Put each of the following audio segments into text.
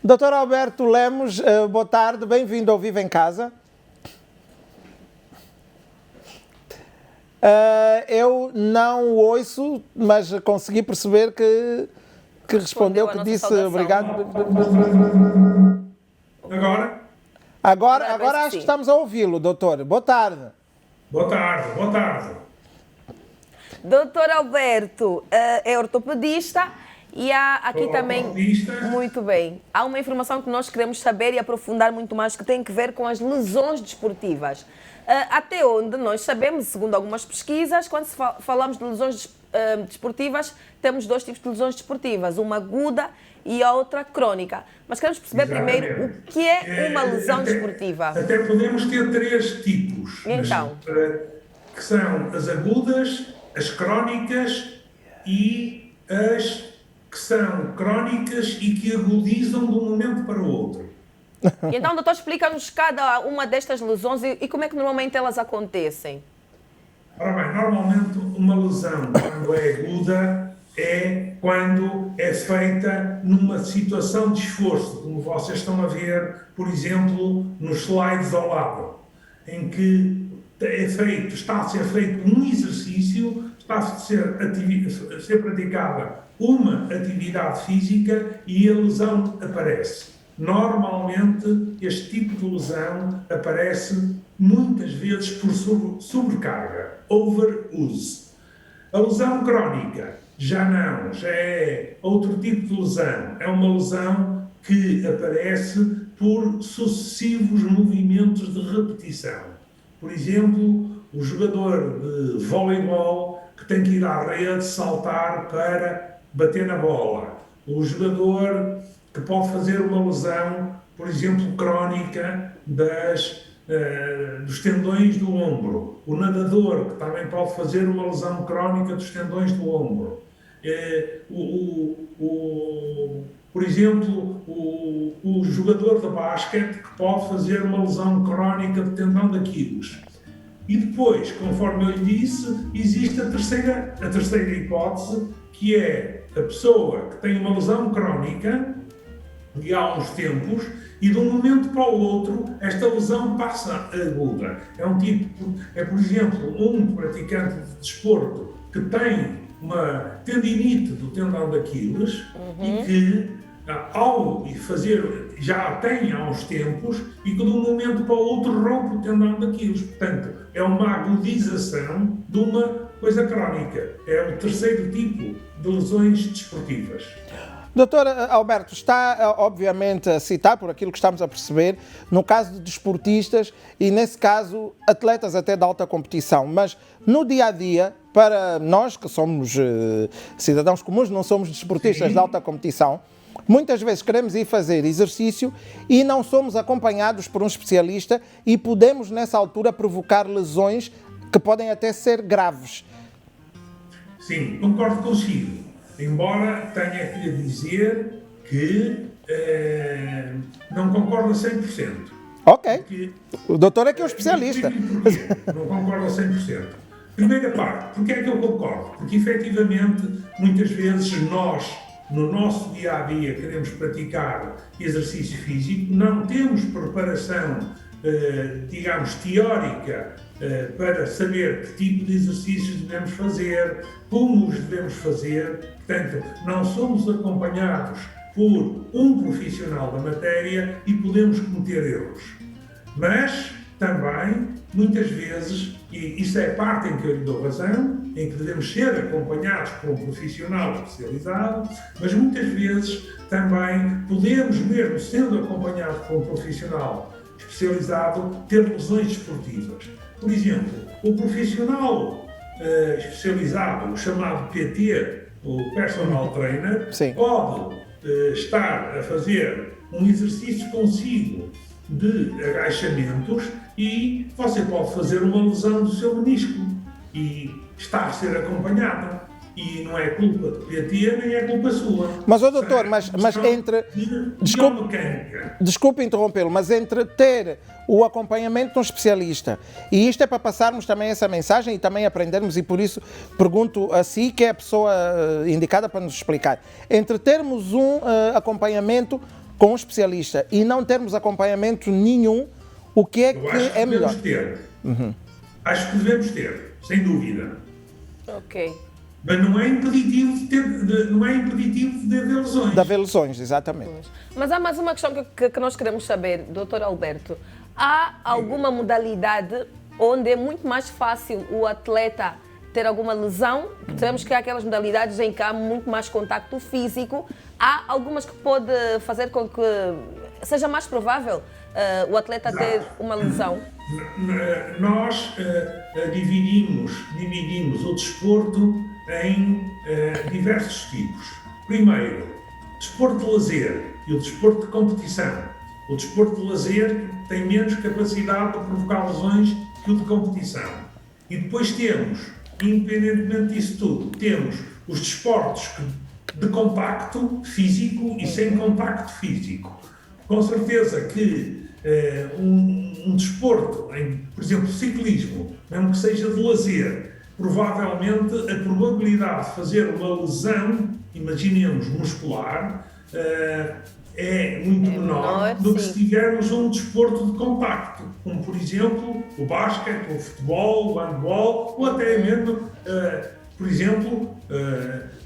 Doutor Alberto Lemos, boa tarde, bem-vindo ao Viva em Casa. Eu não o ouço, mas consegui perceber que respondeu, que disse saudação. obrigado. Agora acho que estamos a ouvi-lo, doutor. Boa tarde. Boa tarde. Doutor Alberto é ortopedista e há aqui também... Muito bem. Há uma informação que nós queremos saber e aprofundar muito mais, que tem que ver com as lesões desportivas. Até onde nós sabemos, segundo algumas pesquisas, quando falamos de lesões desportivas, temos dois tipos de lesões desportivas, uma aguda e a outra crônica. Mas queremos perceber primeiro o que é uma lesão desportiva. Até podemos ter três tipos. Então. Que são as agudas, as crónicas e as que são crónicas e que agudizam de um momento para o outro. Então, doutor, explica-nos cada uma destas lesões e como é que normalmente elas acontecem. Ora bem, normalmente uma lesão, quando é aguda, é quando é feita numa situação de esforço, como vocês estão a ver, por exemplo, nos slides ao lado, em que está a ser feito um exercício, está a ser praticada uma atividade física e a lesão aparece. Normalmente, este tipo de lesão aparece muitas vezes por sobrecarga, overuse. A lesão crónica já não, já é outro tipo de lesão. É uma lesão que aparece por sucessivos movimentos de repetição. Por exemplo, o jogador de voleibol que tem que ir à rede saltar para bater na bola. O jogador que pode fazer uma lesão, por exemplo, crónica dos tendões do ombro. O nadador, que também pode fazer uma lesão crónica dos tendões do ombro. Por exemplo, o jogador de basquete, que pode fazer uma lesão crónica de tendão de Aquiles. E depois, conforme eu lhe disse, existe a terceira hipótese, que é a pessoa que tem uma lesão crónica de há uns tempos e de um momento para o outro esta lesão passa aguda. Por exemplo, um praticante de desporto que tem uma tendinite do tendão de Aquiles e que já tem há uns tempos e que de um momento para o outro rompe o tendão de Aquiles. Portanto, é uma agudização de uma coisa crónica. É o terceiro tipo de lesões desportivas. Doutor Alberto, está obviamente a citar, por aquilo que estamos a perceber, no caso de desportistas e, nesse caso, atletas até de alta competição. Mas, no dia-a-dia, para nós que somos cidadãos comuns, não somos desportistas de alta competição, muitas vezes queremos ir fazer exercício e não somos acompanhados por um especialista e podemos, nessa altura, provocar lesões que podem até ser graves. Sim, concordo consigo. Embora tenha que lhe dizer que não concordo a 100%. Ok. Porque, o doutor é que é o especialista. Não concordo a 100%. Primeira parte, porque é que eu concordo? Porque, efetivamente, muitas vezes nós, no nosso dia-a-dia, queremos praticar exercício físico, não temos preparação, digamos, teórica para saber que tipo de exercícios devemos fazer, como os devemos fazer. Portanto, não somos acompanhados por um profissional da matéria e podemos cometer erros. Mas, também, muitas vezes, e isso é a parte em que eu lhe dou razão, em que devemos ser acompanhados por um profissional especializado, mas muitas vezes também podemos, mesmo sendo acompanhados por um profissional especializado, ter lesões desportivas. Por exemplo, o profissional especializado, o chamado PT, o personal trainer, pode estar a fazer um exercício consigo de agachamentos e você pode fazer uma lesão do seu menisco e está a ser acompanhado. E não é culpa do PT, nem é culpa sua. Mas, ó doutor, mas entre... Desculpe interrompê-lo, mas entre ter o acompanhamento de um especialista, e isto é para passarmos também essa mensagem e também aprendermos, e por isso pergunto a si, que é a pessoa indicada para nos explicar, entre termos um acompanhamento com um especialista e não termos acompanhamento nenhum, o que é que é melhor? Acho que devemos ter, sem dúvida. Ok. Mas não é impeditivo de haver lesões. De haver lesões, exatamente. Mas há mais uma questão que nós queremos saber, Dr. Alberto. Há alguma modalidade onde é muito mais fácil o atleta ter alguma lesão? Sabemos que há aquelas modalidades em que há muito mais contacto físico. Há algumas que pode fazer com que seja mais provável o atleta ter uma lesão? Nós dividimos o desporto em diversos tipos. Primeiro, desporto de lazer e o desporto de competição. O desporto de lazer tem menos capacidade de provocar lesões que o de competição. E depois temos, independentemente disso tudo, temos os desportos de contacto físico e sem contacto físico. Com certeza que um desporto, por exemplo, ciclismo, mesmo que seja de lazer, provavelmente a probabilidade de fazer uma lesão, imaginemos, muscular, é muito menor do que se tivermos um desporto de contacto, como por exemplo o basquete, o futebol, o handball, ou até mesmo, por exemplo,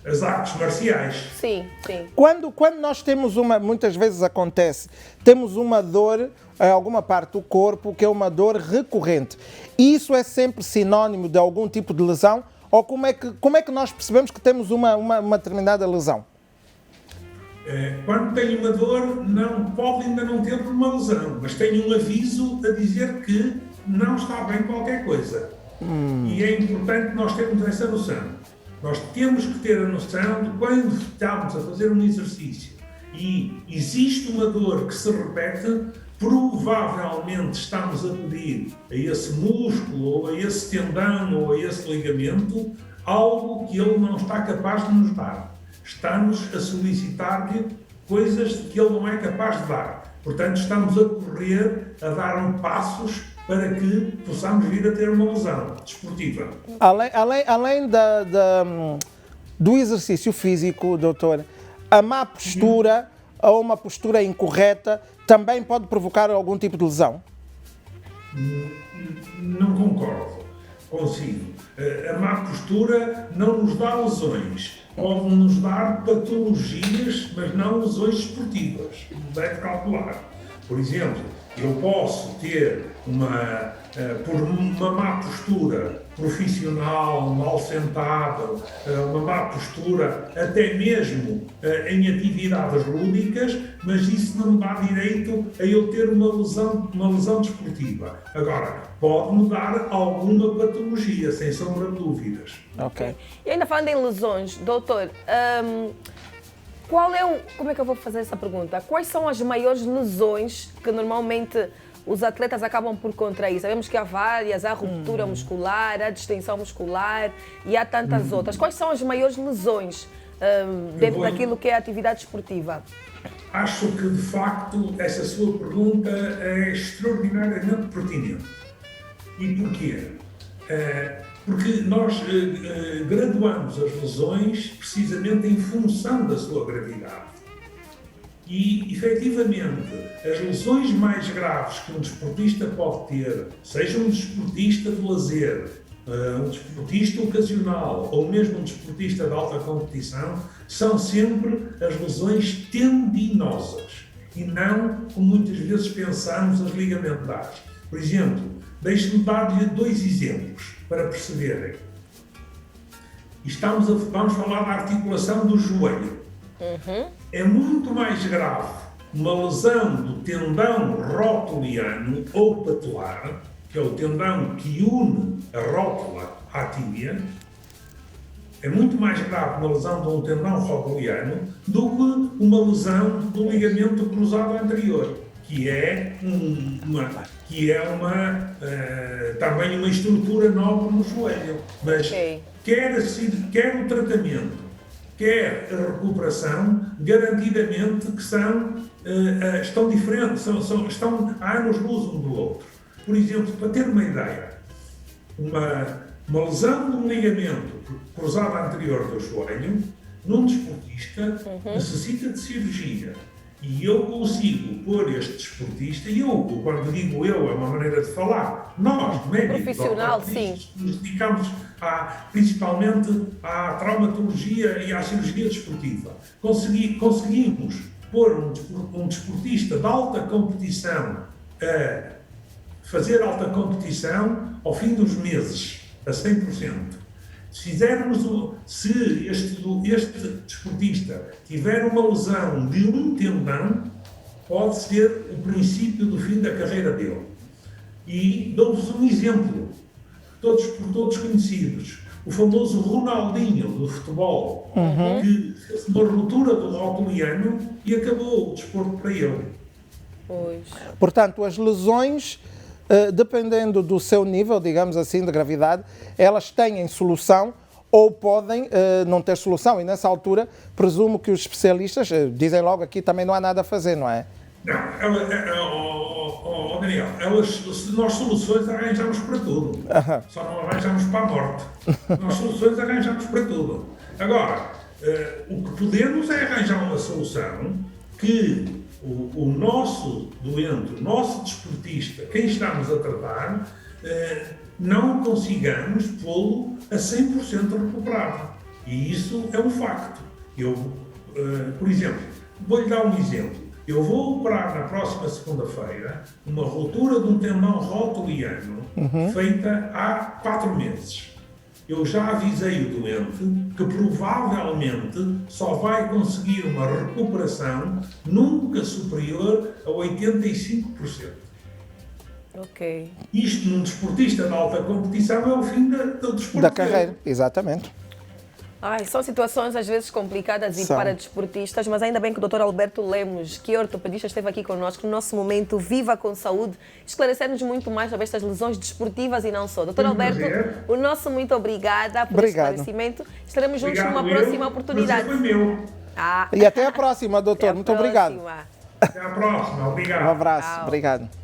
as artes marciais. Sim, sim. Quando nós temos muitas vezes acontece, temos uma dor em alguma parte do corpo que é uma dor recorrente. Isso é sempre sinónimo de algum tipo de lesão? Ou como é que nós percebemos que temos uma determinada lesão? Quando tem uma dor, pode ainda não ter uma lesão, mas tem um aviso a dizer que não está bem qualquer coisa. E é importante nós termos essa noção. Nós temos que ter a noção de quando estamos a fazer um exercício e existe uma dor que se repete, provavelmente estamos a pedir a esse músculo, ou a esse tendão, ou a esse ligamento, algo que ele não está capaz de nos dar. Estamos a solicitar-lhe coisas que ele não é capaz de dar. Portanto, estamos a correr, a dar passos para que possamos vir a ter uma lesão desportiva. Além do exercício físico, doutor, a má postura ou uma postura incorreta também pode provocar algum tipo de lesão? Não concordo consigo. A má postura não nos dá lesões. Pode nos dar patologias, mas não lesões desportivas. Deve calcular. Por exemplo, eu posso ter por uma má postura profissional, mal sentado, uma má postura até mesmo em atividades lúdicas, mas isso não me dá direito a eu ter uma lesão desportiva. Agora, pode-me dar alguma patologia, sem sombra de dúvidas. Ok. E ainda falando em lesões, doutor, como é que eu vou fazer essa pergunta? Quais são as maiores lesões que normalmente os atletas acabam por contrair? Sabemos que há várias, há ruptura muscular, há distensão muscular e há tantas outras. Quais são as maiores lesões dentro daquilo que é a atividade esportiva? Acho que, de facto, essa sua pergunta é extraordinariamente pertinente. E porquê? Porque nós graduamos as lesões precisamente em função da sua gravidade. E, efetivamente, as lesões mais graves que um desportista pode ter, seja um desportista de lazer, um desportista ocasional ou mesmo um desportista de alta competição, são sempre as lesões tendinosas e não, como muitas vezes pensamos, as ligamentares. Por exemplo, deixe-me dar-lhe 2 exemplos para perceberem. Vamos falar da articulação do joelho. É muito mais grave uma lesão do tendão rotuliano ou patelar, que é o tendão que une a rótula à tíbia. É muito mais grave uma lesão de um tendão rotuliano do que uma lesão do ligamento cruzado anterior, que é também uma estrutura nobre no joelho. Mas quer o tratamento, quer a recuperação, garantidamente que estão diferentes, estão a anos-luz um do outro. Por exemplo, para ter uma ideia, uma lesão de um ligamento cruzado anterior do joelho, num desportista, necessita de cirurgia. E eu consigo pôr este desportista, e eu, quando digo eu, é uma maneira de falar, nós, médicos, profissional, sim, nos dedicamos principalmente à traumatologia e à cirurgia desportiva. Conseguimos pôr um desportista de alta competição a fazer alta competição ao fim dos meses, a 100%. Se este desportista tiver uma lesão de um tendão, pode ser o princípio do fim da carreira dele. E dou-vos um exemplo, por todos conhecidos, o famoso Ronaldinho do futebol, que fez uma ruptura do rotuliano e acabou o desporto para ele. Pois. Portanto, as lesões, dependendo do seu nível, digamos assim, de gravidade, elas têm solução ou podem não ter solução. E nessa altura, presumo que os especialistas dizem logo aqui também não há nada a fazer, não é? Não, Daniel, nós soluções arranjamos para tudo. Só não arranjamos para a morte. Nós soluções arranjamos para tudo. Agora, o que podemos é arranjar uma solução que o nosso doente, o nosso desportista, quem estamos a tratar, não consigamos pô-lo a 100% recuperado. E isso é um facto. Por exemplo, vou-lhe dar um exemplo. Eu vou operar na próxima segunda-feira uma ruptura de um tendão rotuliano feita há 4 meses. Eu já avisei o doente que provavelmente só vai conseguir uma recuperação nunca superior a 85%. Ok. Isto num desportista de alta competição é o fim do desporto Da carreira, exatamente. Ai, são situações às vezes complicadas e São. para desportistas, mas ainda bem que o Dr. Alberto Lemos, que é ortopedista, esteve aqui connosco no nosso momento Viva com Saúde, esclarecer-nos muito mais sobre estas lesões desportivas e não só. Dr. Alberto, o nosso muito obrigada por este esclarecimento. Estaremos juntos numa próxima oportunidade. Foi meu. E até a próxima, doutor. Muito obrigado. Até a próxima. Obrigado. Um abraço. Tchau. Obrigado.